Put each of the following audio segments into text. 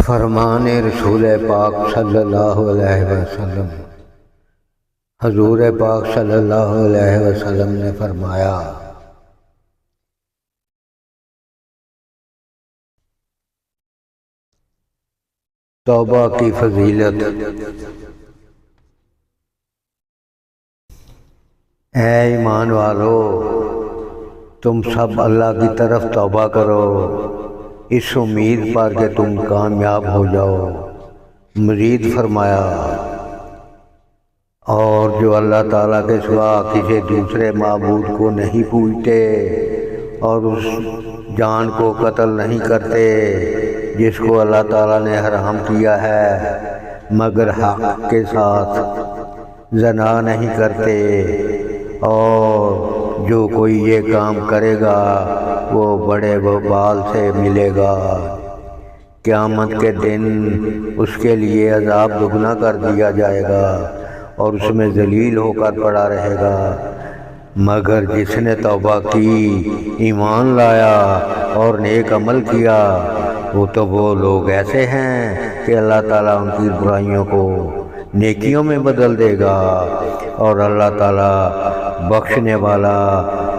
فرمان رسول پاک صلی اللہ علیہ وسلم۔ حضور پاک صلی اللہ علیہ وسلم نے فرمایا، توبہ کی فضیلت۔ اے ایمان والو، تم سب اللہ کی طرف توبہ کرو اس امید پر کہ تم کامیاب ہو جاؤ۔ مزید فرمایا، اور جو اللہ تعالیٰ کے سوا کسی دوسرے معبود کو نہیں پوجتے اور اس جان کو قتل نہیں کرتے جس کو اللہ تعالیٰ نے حرام کیا ہے، مگر حق کے ساتھ زنا نہیں کرتے، اور جو کوئی یہ کام کرے گا وہ بڑے وبال سے ملے گا۔ قیامت کے دن اس کے لیے عذاب دگنا کر دیا جائے گا اور اس میں ذلیل ہو کر پڑا رہے گا، مگر جس نے توبہ کی، ایمان لایا اور نیک عمل کیا، وہ لوگ ایسے ہیں کہ اللہ تعالیٰ ان کی برائیوں کو نیکیوں میں بدل دے گا، اور اللہ تعالیٰ بخشنے والا،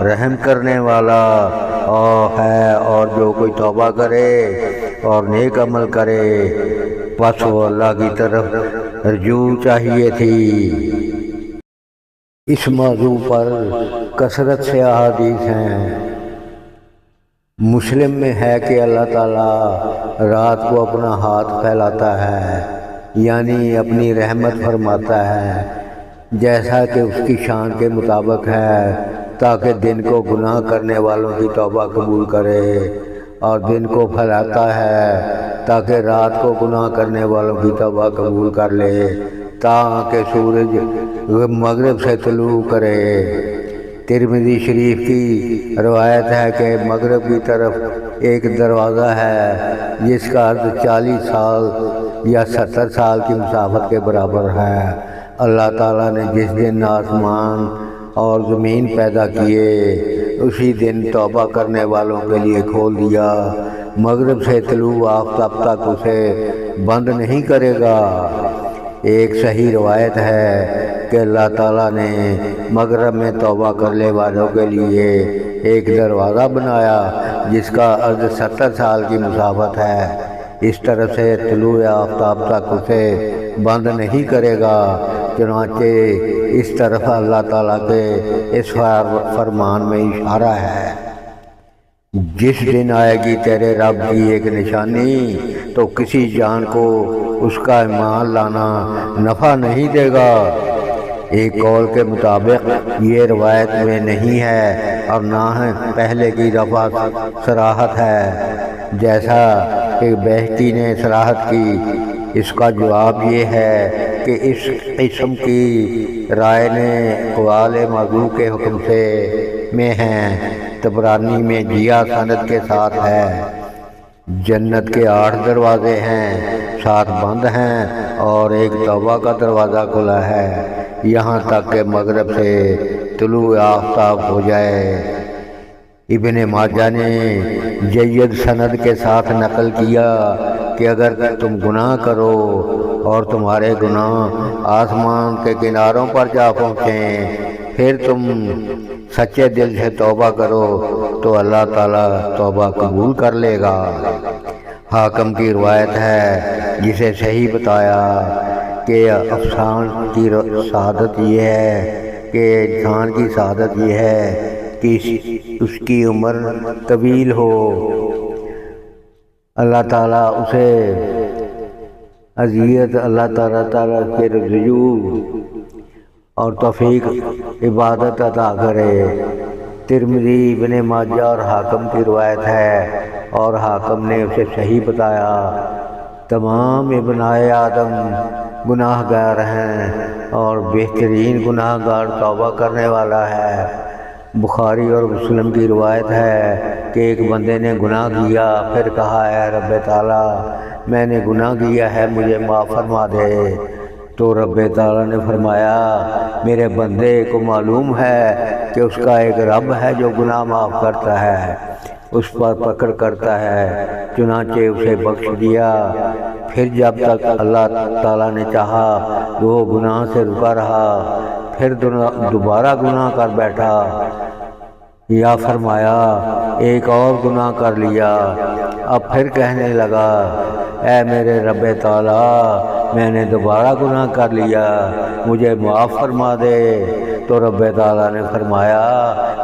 رحم کرنے والا ہے۔ اور جو کوئی توبہ کرے اور نیک عمل کرے، پس وہ اللہ کی طرف رجوع چاہیے تھی۔ اس موضوع پر کثرت سے احادیث ہیں۔ مسلم میں ہے کہ اللہ تعالیٰ رات کو اپنا ہاتھ پھیلاتا ہے، یعنی اپنی رحمت فرماتا ہے جیسا کہ اس کی شان کے مطابق ہے، تاکہ دن کو گناہ کرنے والوں کی توبہ قبول کرے، اور دن کو پھیلاتا ہے تاکہ رات کو گناہ کرنے والوں کی توبہ قبول کر لے، تاکہ سورج مغرب سے طلوع کرے۔ ترمذی شریف کی روایت ہے کہ مغرب کی طرف ایک دروازہ ہے جس کا عرض 40 سال یا 70 سال کی مسافت کے برابر ہے۔ اللہ تعالیٰ نے جس دن آسمان اور زمین پیدا کیے، اسی دن توبہ کرنے والوں کے لیے کھول دیا۔ مغرب سے طلوع آفتاب تک اسے بند نہیں کرے گا۔ ایک صحیح روایت ہے کہ اللہ تعالیٰ نے مغرب میں توبہ کرنے والوں کے لیے ایک دروازہ بنایا جس کا عرض 70 سال کی مسافت ہے۔ اس طرح سے طلوع آفتاب تک اسے بند نہیں کرے گا۔ چنانچہ اس طرف اللہ تعالیٰ کے اس فرمان میں اشارہ ہے، جس دن آئے گی تیرے رب کی ایک نشانی تو کسی جان کو اس کا ایمان لانا نفع نہیں دے گا۔ ایک قول کے مطابق یہ روایت میں نہیں ہے اور نہ ہے پہلے کی رفع صراحت ہے، جیسا کہ بہقی نے صراحت کی۔ اس کا جواب یہ ہے کہ اس قسم کی رائے نے اقوال موضوع کے حکم سے میں ہیں۔ طبرانی میں جیا سند کے ساتھ ہے۔ جنت کے 8 دروازے ہیں، 7 بند ہیں اور ایک توبہ کا دروازہ کھلا ہے، یہاں تک کہ مغرب سے طلوع آفتاب ہو جائے۔ ابن ماجہ نے جید سند کے ساتھ نقل کیا کہ اگر تم گناہ کرو اور تمہارے گناہ آسمان کے کناروں پر جا پہنچیں، پھر تم سچے دل سے توبہ کرو تو اللہ تعالیٰ توبہ قبول کر لے گا۔ حاکم کی روایت ہے جسے صحیح بتایا کہ افسان کی سعادت یہ ہے کہ انسان کی سعادت یہ ہے کہ اس کی عمر طویل ہو، اللہ تعالیٰ اسے اذیت، اللہ تعالیٰ کے رجوع اور توفیق عبادت عطا کرے۔ ترمذی، ابن ماجہ اور حاکم کی روایت ہے، اور حاکم نے اسے صحیح بتایا۔ تمام ابنائے آدم گناہ گار ہیں اور بہترین گناہ گار توبہ کرنے والا ہے۔ بخاری اور مسلم کی روایت ہے کہ ایک بندے نے گناہ کیا، پھر کہا، اے رب تعالیٰ، میں نے گناہ کیا ہے، مجھے معاف فرما دے۔ تو رب تعالیٰ نے فرمایا، میرے بندے کو معلوم ہے کہ اس کا ایک رب ہے جو گناہ معاف کرتا ہے، اس پر پکڑ کرتا ہے، چنانچہ اسے بخش دیا۔ پھر جب تک اللہ تعالیٰ نے چاہا تو وہ گناہ سے رکا رہا، پھر دوبارہ گناہ کر بیٹھا یا فرمایا ایک اور گناہ کر لیا۔ اب پھر کہنے لگا اے میرے رب تعالیٰ، میں نے دوبارہ گناہ کر لیا، مجھے معاف فرما دے۔ تو رب تعالیٰ نے فرمایا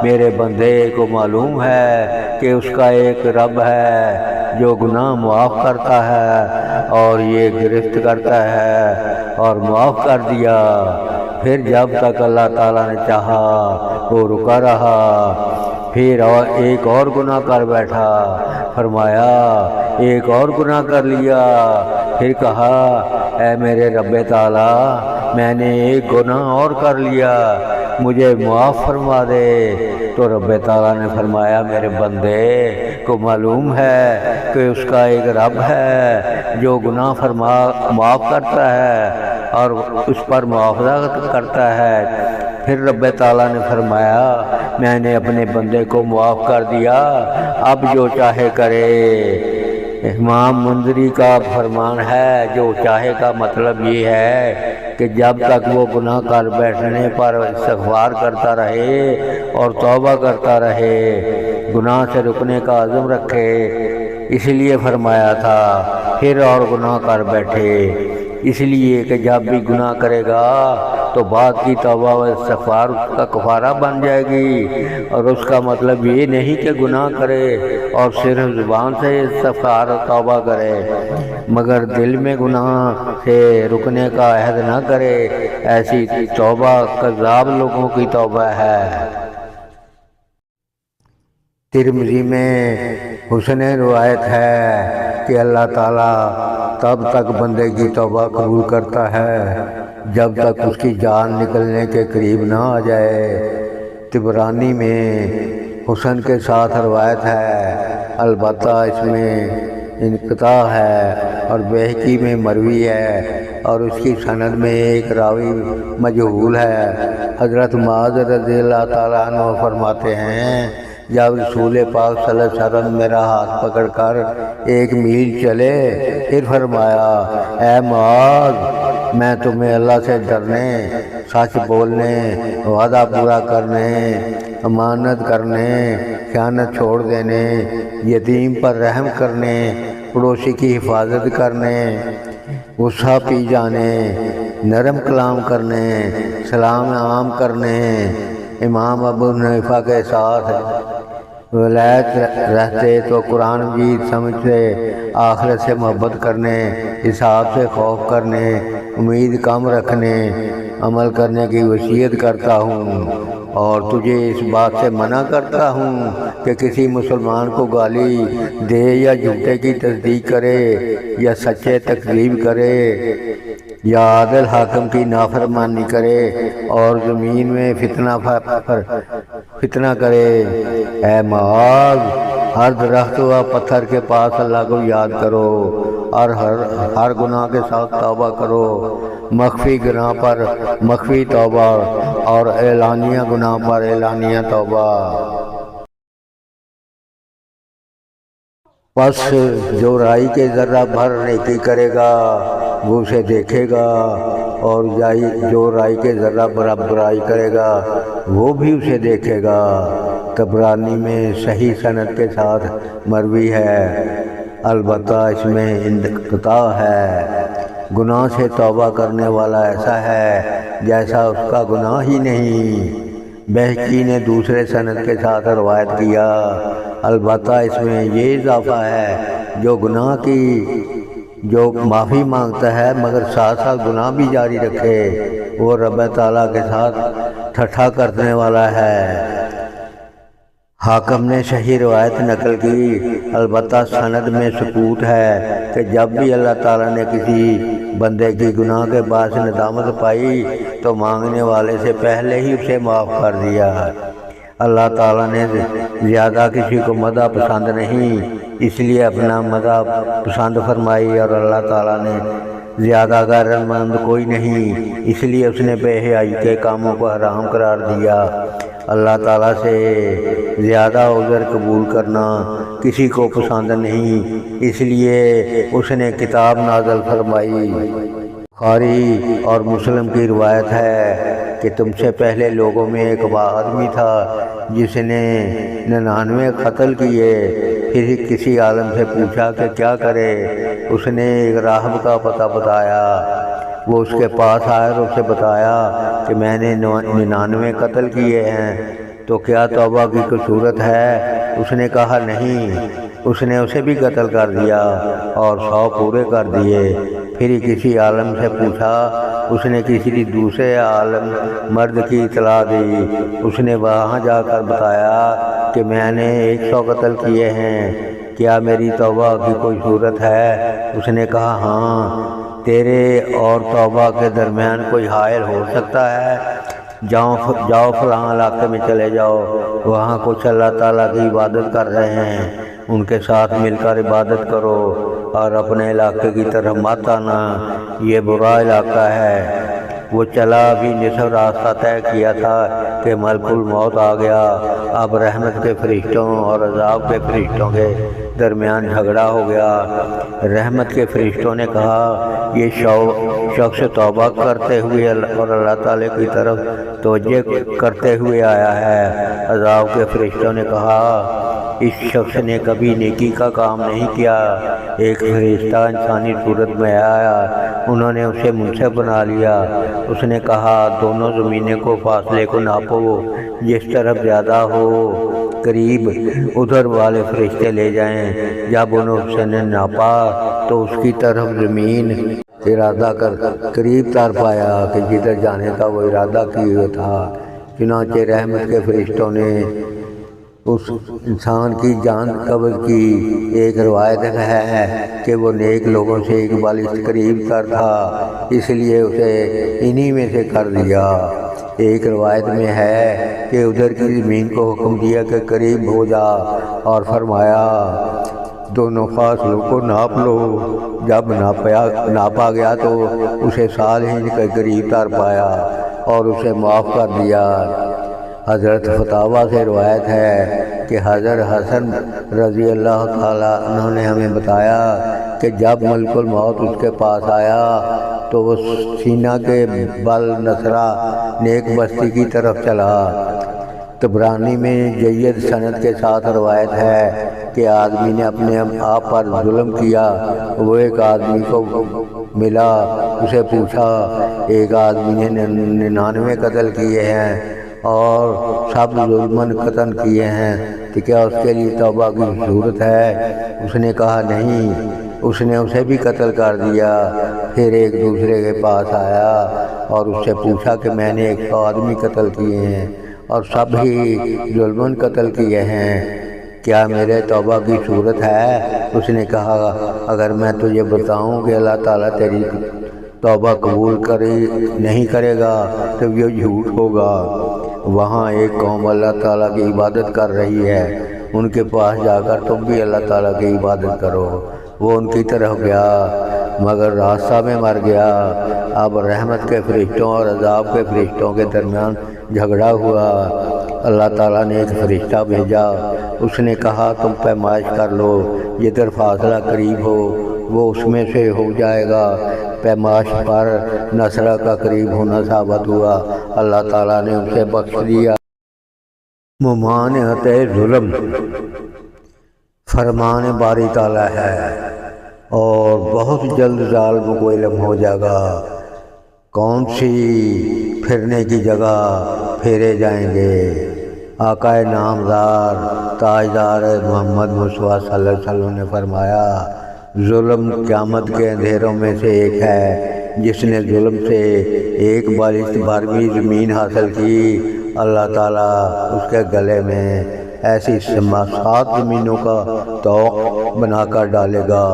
میرے بندے کو معلوم ہے کہ اس کا ایک رب ہے جو گناہ معاف کرتا ہے، اور یہ گرفت کرتا ہے، اور معاف کر دیا۔ پھر جب تک اللہ تعالیٰ نے چاہا وہ رکا رہا، پھر ایک اور گناہ کر بیٹھا، فرمایا ایک اور گناہ کر لیا۔ پھر کہا اے میرے رب تعالیٰ، میں نے ایک گناہ اور کر لیا، مجھے معاف فرما دے۔ تو رب تعالیٰ نے فرمایا میرے بندے کو معلوم ہے کہ اس کا ایک رب ہے جو گناہ معاف کرتا ہے اور اس پر معاوضہ کرتا ہے۔ پھر رب تعالیٰ نے فرمایا میں نے اپنے بندے کو معاف کر دیا، اب جو چاہے کرے۔ امام منذری کا فرمان ہے جو چاہے کا مطلب یہ ہے کہ جب تک وہ گناہ کر بیٹھنے پر استغفار کرتا رہے اور توبہ کرتا رہے، گناہ سے رکنے کا عزم رکھے۔ اس لیے فرمایا تھا پھر اور گناہ کر بیٹھے، اس لیے کہ جب بھی گناہ کرے گا تو بعد کی توبہ و استغفار اس کا کفارہ بن جائے گی۔ اور اس کا مطلب یہ نہیں کہ گناہ کرے اور صرف زبان سے استغفار و توبہ کرے مگر دل میں گناہ سے رکنے کا عہد نہ کرے، ایسی توبہ کذاب لوگوں کی توبہ ہے۔ ترمذی میں حسن روایت ہے کہ اللہ تعالیٰ تب تک بندے کی توبہ قبول کرتا ہے جب تک اس کی جان نکلنے کے قریب نہ آ جائے۔ طبرانی میں حسن کے ساتھ روایت ہے، البتہ اس میں انقطاع ہے، اور بہقی میں مروی ہے، اور اس کی سند میں ایک راوی مجہول ہے۔ حضرت معاذ رضی اللہ تعالیٰ عنہ فرماتے ہیں جب رسول پاک صلی اللہ علیہ وسلم میرا ہاتھ پکڑ کر 1 میل چلے، پھر فرمایا اے معاذ، میں تمہیں اللہ سے ڈرنے، سچ بولنے، وعدہ پورا کرنے، امانت کرنے، خیانت چھوڑ دینے، یتیم پر رحم کرنے، پڑوسی کی حفاظت کرنے، غصہ پی جانے، نرم کلام کرنے، سلام عام کرنے، امام ابو حنیفہ کے ساتھ ولایت رہتے تو قرآن مجید سمجھتے، آخرت سے محبت کرنے، حساب سے خوف کرنے، امید کم رکھنے، عمل کرنے کی وصیت کرتا ہوں، اور تجھے اس بات سے منع کرتا ہوں کہ کسی مسلمان کو گالی دے یا جھوٹے کی تصدیق کرے یا سچے تکذیب کرے یا عادل حاکم کی نافرمانی کرے اور زمین میں فتنہ کرے۔ اے معاذ، ہر درخت و پتھر کے پاس اللہ کو یاد کرو، اور ہر گناہ کے ساتھ توبہ کرو، مخفی گناہ پر مخفی توبہ اور اعلانیہ گناہ پر اعلانیہ توبہ۔ پس جو رائی کے ذرہ بھر نیکی کرے گا وہ اسے دیکھے گا، اور جو رائی کے ذرہ بھر برائی کرے گا وہ بھی اسے دیکھے گا۔ طبرانی میں صحیح سند کے ساتھ مروی ہے، البتہ اس میں انقطاع ہے۔ گناہ سے توبہ کرنے والا ایسا ہے جیسا اس کا گناہ ہی نہیں۔ بہقی نے دوسرے سند کے ساتھ روایت کیا، البتہ اس میں یہ اضافہ ہے جو معافی مانگتا ہے مگر ساتھ ساتھ گناہ بھی جاری رکھے، وہ رب تعالیٰ کے ساتھ ٹھٹھا کرنے والا ہے۔ حاکم نے صحیح روایت نقل کی، البتہ سند میں سکوت ہے کہ جب بھی اللہ تعالیٰ نے کسی بندے کی گناہ کے باعث ندامت پائی تو مانگنے والے سے پہلے ہی اسے معاف کر دیا۔ اللہ تعالیٰ نے زیادہ کسی کو مدح پسند نہیں، اس لیے اپنا مدح پسند فرمائی، اور اللہ تعالیٰ نے زیادہ غیرتمند کوئی نہیں، اس لیے اس نے بے حیائی کے کاموں کو حرام قرار دیا۔ اللہ تعالیٰ سے زیادہ عذر قبول کرنا کسی کو پسند نہیں، اس لیے اس نے کتاب نازل فرمائی۔ بخاری اور مسلم کی روایت ہے کہ تم سے پہلے لوگوں میں ایک آدمی تھا جس نے 99 قتل کیے، پھر کسی عالم سے پوچھا کہ کیا کرے، اس نے ایک راہب کا پتہ بتایا، وہ اس کے پاس آیا اور اسے بتایا کہ میں نے 99 قتل کیے ہیں، تو کیا توبہ کی کوئی صورت ہے؟ اس نے کہا نہیں۔ اس نے اسے بھی قتل کر دیا اور 100 پورے کر دیے۔ پھر کسی عالم سے پوچھا، اس نے کسی دوسرے عالم مرد کی اطلاع دی، اس نے وہاں جا کر بتایا کہ میں نے 100 قتل کیے ہیں، کیا میری توبہ کی کوئی صورت ہے؟ اس نے کہا ہاں، تیرے اور توبہ کے درمیان کوئی حائل ہو سکتا ہے؟ جاؤ فلاں علاقے میں چلے جاؤ، وہاں کچھ اللہ تعالیٰ کی عبادت کر رہے ہیں، ان کے ساتھ مل کر عبادت کرو اور اپنے علاقے کی طرف مت آنا، یہ برا علاقہ ہے۔ وہ چلا، بھی نصف راستہ طے کیا تھا کہ ملک الموت آ گیا۔ اب رحمت کے فرشتوں اور عذاب کے فرشتوں کے درمیان جھگڑا ہو گیا۔ رحمت کے فرشتوں نے کہا یہ شخص توبہ کرتے ہوئے اور اللہ تعالیٰ کی طرف توجہ کرتے ہوئے آیا ہے۔ عذاب کے فرشتوں نے کہا اس شخص نے کبھی نیکی کا کام نہیں کیا۔ ایک فرشتہ انسانی صورت میں آیا، انہوں نے اسے منصف بنا لیا۔ اس نے کہا دونوں زمینیں کو فاصلے کو ناپو، جس طرف زیادہ ہو قریب ادھر والے فرشتے لے جائیں۔ جب انہوں نے ناپا تو اس کی طرف زمین ارادہ کر قریب تر پایا کہ جدھر جانے کا وہ ارادہ کیے تھا۔ چنانچہ رحمت کے فرشتوں نے اس انسان کی جان قبض کی۔ ایک روایت ہے کہ وہ نیک لوگوں سے ایک بالشت قریب تر تھا، اس لیے اسے انہی میں سے کر دیا۔ ایک روایت میں ہے کہ ادھر کی زمین کو حکم دیا کہ قریب ہو جا، اور فرمایا دونوں فاصلوں کو ناپ لو۔ جب ناپا گیا تو اسے صالحین کے قریب تر پایا اور اسے معاف کر دیا۔ حضرت فتاویٰ سے روایت ہے کہ حضرت حسن رضی اللہ تعالیٰ عنہ نے ہمیں بتایا کہ جب ملک الموت اس کے پاس آیا تو وہ سینہ کے بل نصرہ نیک بستی کی طرف چلا۔ طبرانی میں جید سند کے ساتھ روایت ہے کہ آدمی نے اپنے آپ پر ظلم کیا۔ وہ ایک آدمی کو ملا، اسے پوچھا ایک آدمی نے 99 قتل کیے ہیں اور سب ظلماً قتل کیے ہیں، تو کیا اس کے لیے توبہ کی ضرورت ہے؟ اس نے کہا نہیں۔ اس نے اسے بھی قتل کر دیا۔ پھر ایک دوسرے کے پاس آیا اور اس سے پوچھا کہ میں نے 100 آدمی قتل کیے ہیں اور سب ہی ظلماً قتل کیے ہیں، کیا میرے توبہ کی صورت ہے؟ اس نے کہا اگر میں تجھے بتاؤں کہ اللہ تعالیٰ تیری توبہ قبول نہیں کرے گا تو یہ جھوٹ ہوگا۔ وہاں ایک قوم اللہ تعالیٰ کی عبادت کر رہی ہے، ان کے پاس جا کر تم بھی اللہ تعالیٰ کی عبادت کرو۔ وہ ان کی طرف گیا مگر راستہ میں مر گیا۔ اب رحمت کے فرشتوں اور عذاب کے فرشتوں کے درمیان جھگڑا ہوا۔ اللہ تعالیٰ نے ایک فرشتہ بھیجا، اس نے کہا تم پیمائش کر لو، جدھر فاصلہ قریب ہو وہ اس میں سے ہو جائے گا۔ پیمائش پر نصرہ کا قریب ہونا ثابت ہوا، اللہ تعالیٰ نے اسے بخش دیا۔ ممانعت ظلم فرمان باری تعالیٰ ہے اور بہت جلد ظالم کو علم ہو جائے گا کون سی پھرنے کی جگہ پھیرے جائیں گے۔ آقا نامدار تاجدار محمد مصطفیٰ صلی اللہ علیہ وسلم نے فرمایا ظلم قیامت کے اندھیروں میں سے ایک ہے۔ جس نے ظلم سے ایک بالشت بھر بھی زمین حاصل کی، اللہ تعالیٰ اس کے گلے میں ایسی 7 زمینوں کا طوق بنا کر ڈالے گا۔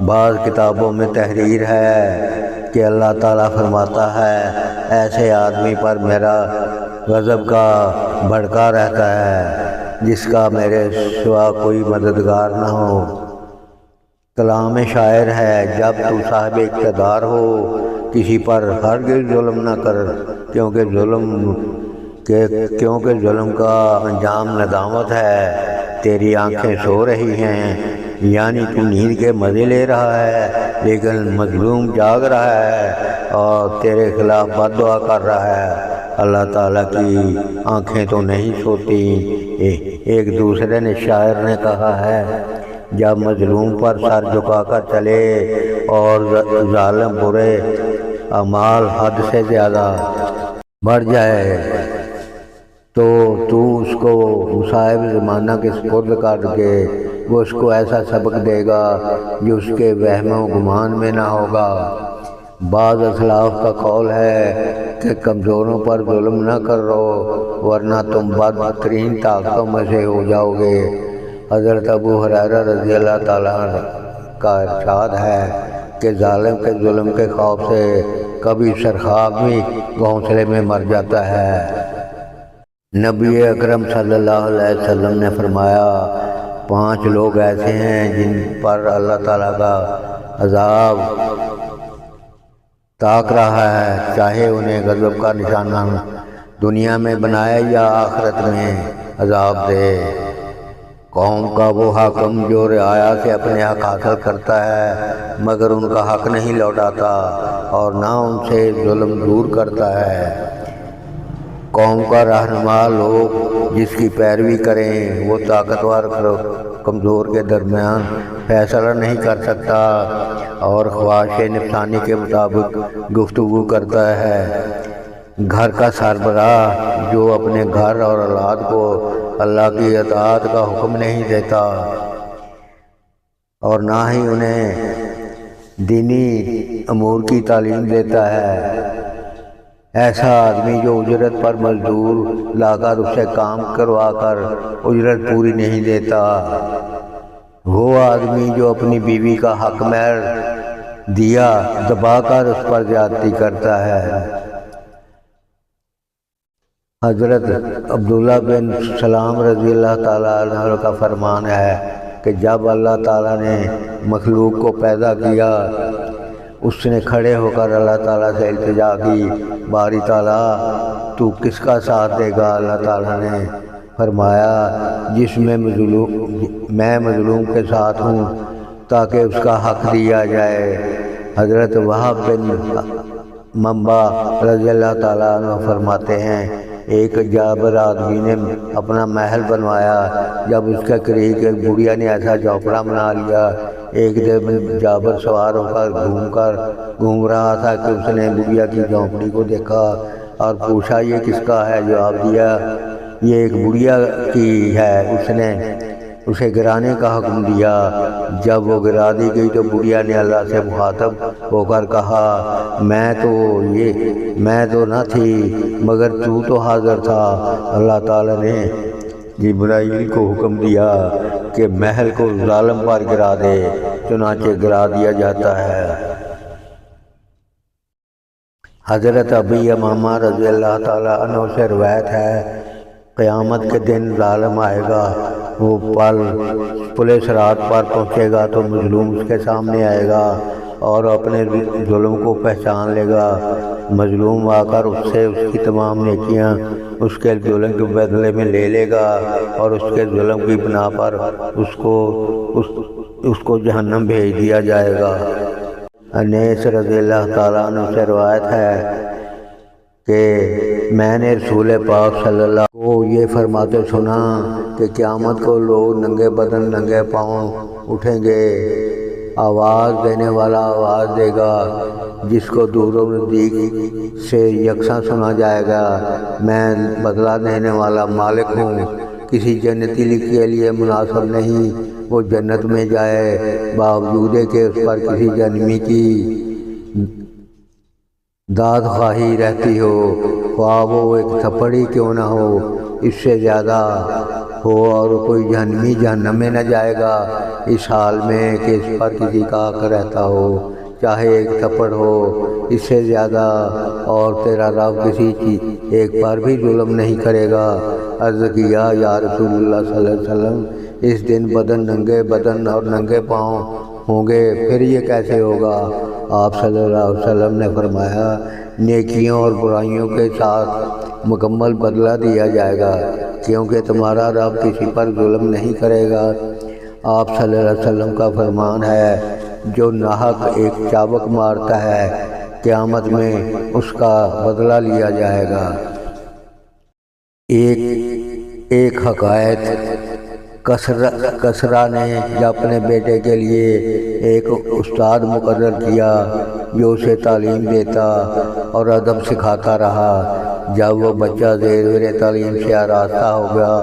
بعض کتابوں میں تحریر ہے کہ اللہ تعالیٰ فرماتا ہے ایسے آدمی پر میرا غضب کا بھڑکا رہتا ہے جس کا میرے سوا کوئی مددگار نہ ہو۔ کلام شاعر ہے جب تو صاحب اقتدار ہو کسی پر ہرگز ظلم نہ کر، کیونکہ ظلم کہ کیونکہ ظلم کا انجام ندامت ہے، تیری آنکھیں سو رہی ہیں، یعنی تو نیند کے مزے لے رہا ہے لیکن مظلوم جاگ رہا ہے اور تیرے خلاف بد دعا کر رہا ہے۔ اللہ تعالیٰ کی آنکھیں تو نہیں سوتی۔ ایک دوسرے نے شاعر نے کہا ہے، جب مظلوم پر سر جھکا کر چلے اور ظالم برے اعمال حد سے زیادہ بڑھ جائے تو اس کو مصائب زمانہ کے سپرد کر کے وہ اس کو ایسا سبق دے گا جو اس کے وہم و گمان میں نہ ہوگا۔ بعض اسلاف کا قول ہے کہ کمزوروں پر ظلم نہ کرو ورنہ تم بدترین طاقتوں میں سے ہو جاؤ گے۔ حضرت ابو ہریرہ رضی اللہ تعالیٰ کا ارشاد ہے کہ ظالم کے ظلم کے خوف سے کبھی سرخاب بھی گھونسلے میں مر جاتا ہے۔ نبی اکرم صلی اللہ علیہ وسلم نے فرمایا، 5 لوگ ایسے ہیں جن پر اللہ تعالیٰ کا عذاب تاک رہا ہے، چاہے انہیں غضب کا نشانہ دنیا میں بنائے یا آخرت میں عذاب دے۔ قوم کا وہ حاکم جو رعایا سے اپنے حق حاصل کرتا ہے مگر ان کا حق نہیں لوٹاتا اور نہ ان سے ظلم دور کرتا ہے۔ قوم کا رہنما لوگ جس کی پیروی کریں وہ طاقتور کمزور کے درمیان فیصلہ نہیں کر سکتا اور خواہش نفسانی کے مطابق گفتگو کرتا ہے۔ گھر کا سربراہ جو اپنے گھر اور اولاد کو اللہ کی اطاعت کا حکم نہیں دیتا اور نہ ہی انہیں دینی امور کی تعلیم دیتا ہے، ایسا آدمی جو اجرت پر مزدور لا کر اس سے کام کروا کر اجرت پوری نہیں دیتا، وہ آدمی جو اپنی بیوی کا حق مہر دیا دبا کر اس پر زیادتی کرتا ہے۔ حضرت عبداللہ بن سلام رضی اللہ تعالیٰ عنہ کا فرمان ہے کہ جب اللہ تعالیٰ نے مخلوق کو پیدا کیا اس نے کھڑے ہو کر اللہ تعالیٰ سے التجا کی، باری تعالیٰ تو کس کا ساتھ دے گا؟ اللہ تعالیٰ نے فرمایا، جس میں میں مظلوم کے ساتھ ہوں تاکہ اس کا حق دیا جائے۔ حضرت وہب بن منبع رضی اللہ تعالیٰ عنہ فرماتے ہیں، ایک جابر آدمی نے اپنا محل بنوایا، جب اس کے قریب ایک بڑھیا نے ایسا جھونپڑا بنا لیا۔ ایک دن جابر سوار ہو کر گھوم رہا تھا کہ اس نے بڑھیا کی جھونپڑی کو دیکھا اور پوچھا، یہ کس کا ہے؟ جواب دیا، یہ ایک بڑھیا کی ہے۔ اس نے اسے گرانے کا حکم دیا۔ جب وہ گرا دی گئی تو بڑھیا نے اللہ سے مخاطب ہو کر کہا، میں تو نہ تھی مگر تو حاضر تھا۔ اللہ تعالیٰ نے جبرائیل کو حکم دیا کہ محل کو ظالم پر گرا دے، چنانچہ گرا دیا جاتا ہے۔ حضرت ابی امامہ رضی اللہ تعالیٰ عنہ سے روایت ہے، قیامت کے دن ظالم آئے گا، وہ پل صراط پر پہنچے گا تو مظلوم اس کے سامنے آئے گا اور اپنے ظلم کو پہچان لے گا۔ مظلوم آ کر اس سے اس کی تمام نیکیاں اس کے ظلم کے بدلے میں لے لے گا اور اس کے ظلم کی بنا پر اس کو جہنم بھیج دیا جائے گا۔ انیس رضی اللہ تعالیٰ عنہ سے روایت ہے کہ میں نے رسول پاک صلی اللہ علیہ وسلم کو یہ فرماتے سنا کہ قیامت کو لوگ ننگے بدن ننگے پاؤں اٹھیں گے، آواز دینے والا آواز دے گا جس کو دور و نزدیک سے یکساں سنا جائے گا، میں بدلہ دینے والا مالک ہوں، کسی جنتی کے لیے مناسب نہیں وہ جنت میں جائے باوجود کہ اس پر کسی جہنمی کی داد خواہی رہتی ہو، خواہ وہ ایک تھپڑ ہی کیوں نہ ہو، اس سے زیادہ ہو، اور کوئی جہنمی جہنم میں نہ جائے گا اس حال میں کہ اس پر کسی کا حق رہتا ہو، چاہے ایک تھپڑ ہو، اس سے زیادہ، اور تیرا رب کسی چیز ایک پر بھی ظلم نہیں کرے گا۔ عرض کیا، یا رسول اللہ صلی اللہ علیہ وسلم، اس دن ننگے بدن اور ننگے پاؤں ہوں گے، پھر یہ کیسے ہوگا؟ آپ صلی اللہ علیہ وسلم نے فرمایا، نیکیوں اور برائیوں کے ساتھ مکمل بدلہ دیا جائے گا، کیونکہ تمہارا رب کسی پر ظلم نہیں کرے گا۔ آپ صلی اللہ علیہ وسلم کا فرمان ہے، جو ناحق ایک چابک مارتا ہے قیامت میں اس کا بدلہ لیا جائے گا۔ ایک حکایت، کسرا نے جب اپنے بیٹے کے لیے ایک استاد مقرر کیا جو اسے تعلیم دیتا اور ادب سکھاتا رہا۔ جب وہ بچہ زیر تعلیم سے آراستہ ہو گیا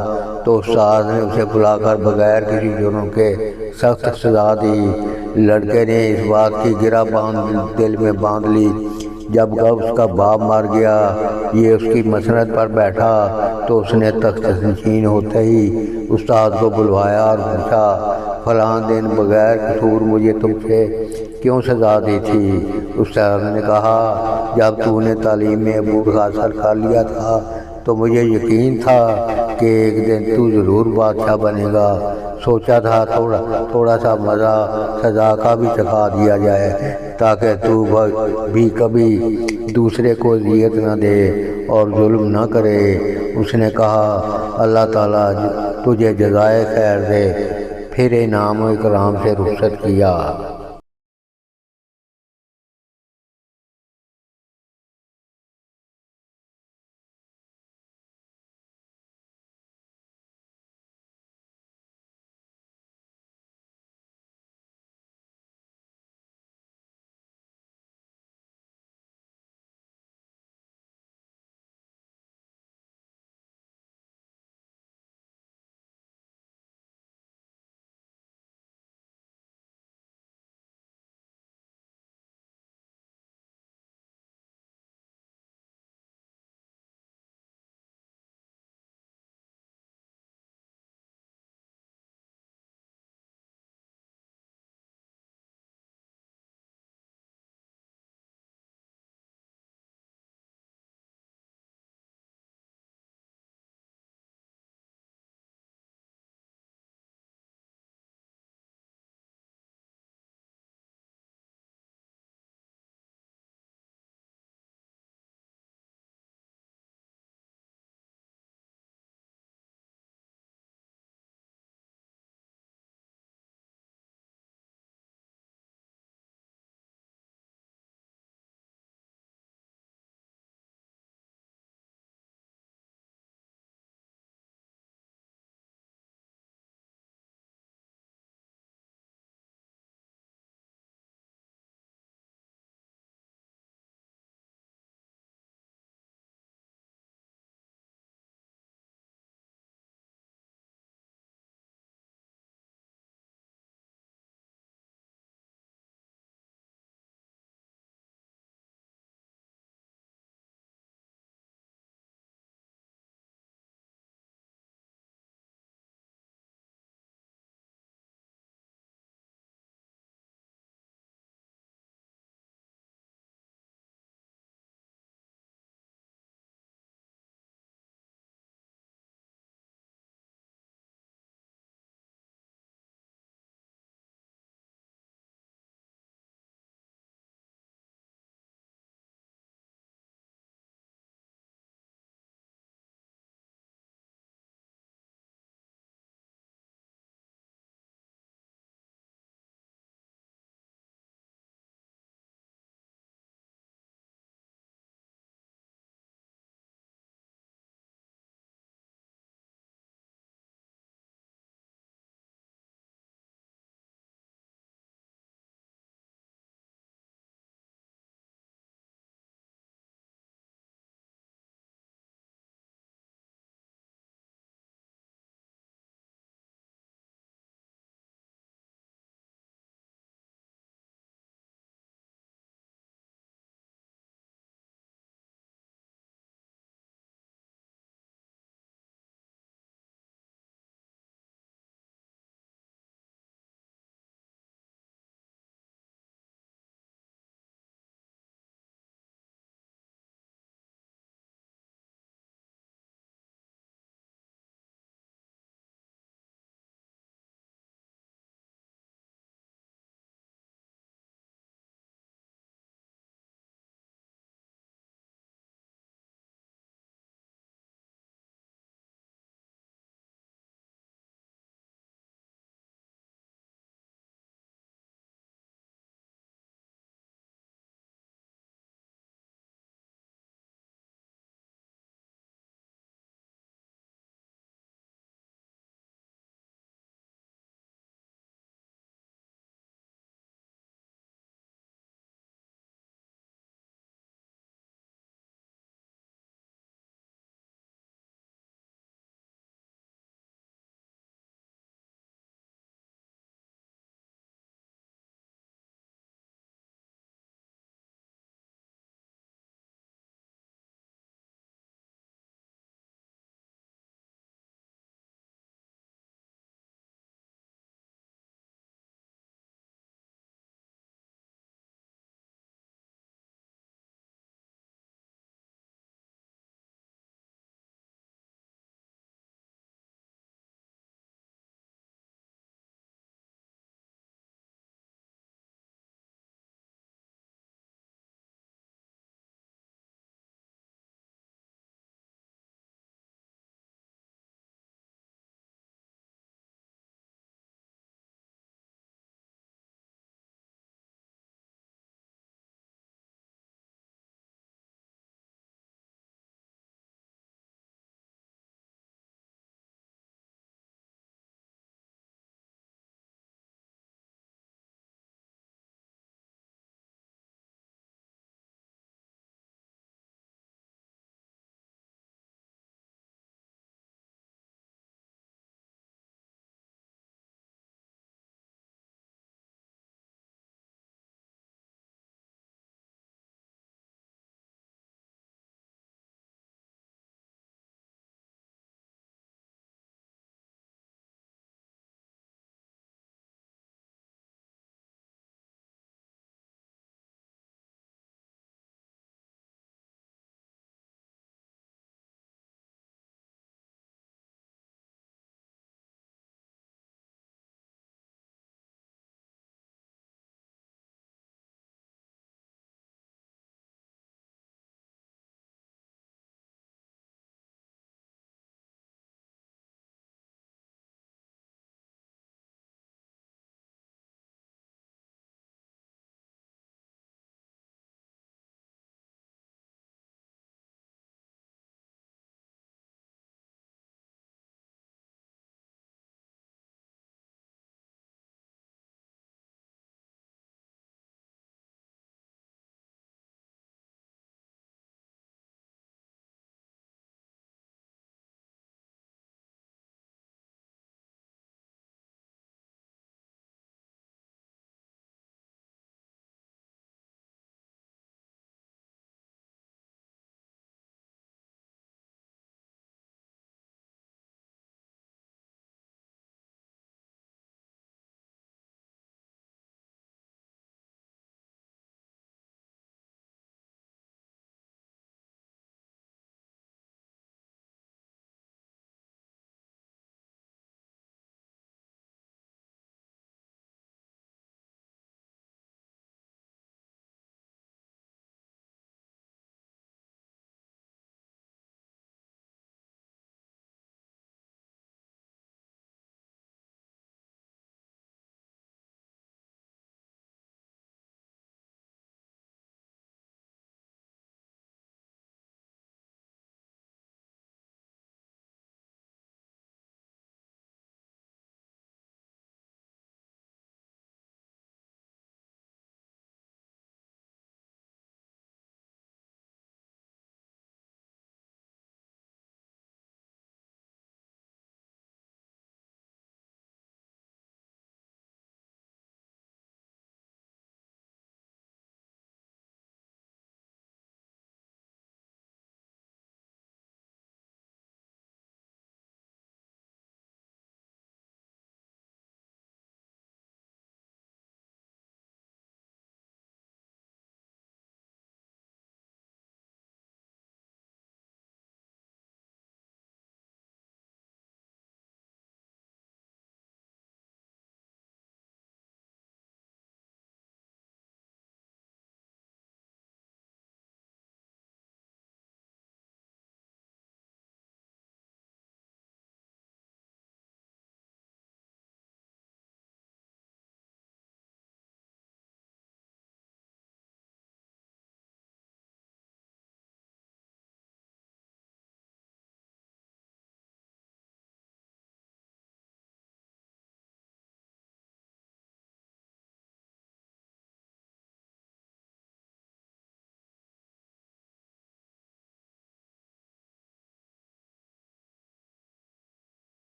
تو استاد نے اسے بلا کر بغیر کسی جرم کے سخت سزا دی۔ لڑکے نے اس بات کی گرہ دل میں باندھ لی۔ جب اس کا باپ مر گیا، یہ اس کی مسند پر بیٹھا تو اس نے تخت نشین ہوتے ہی استاد کو بلوایا اور پوچھا، فلاں دن بغیر قصور مجھے تم سے کیوں سزا دی تھی؟ استاد نے کہا، جب تو نے تعلیم میں عبور حاصل کر لیا تھا تو مجھے یقین تھا کہ ایک دن تو ضرور بادشاہ بنے گا۔ سوچا تھا تھوڑا سا مزہ سزا کا بھی چکھا دیا جائے تاکہ تو بھی کبھی دوسرے کو اذیت نہ دے اور ظلم نہ کرے۔ اس نے کہا، اللہ تعالیٰ تجھے جزائے خیر دے۔ پھر انعام و اکرام سے رخصت کیا۔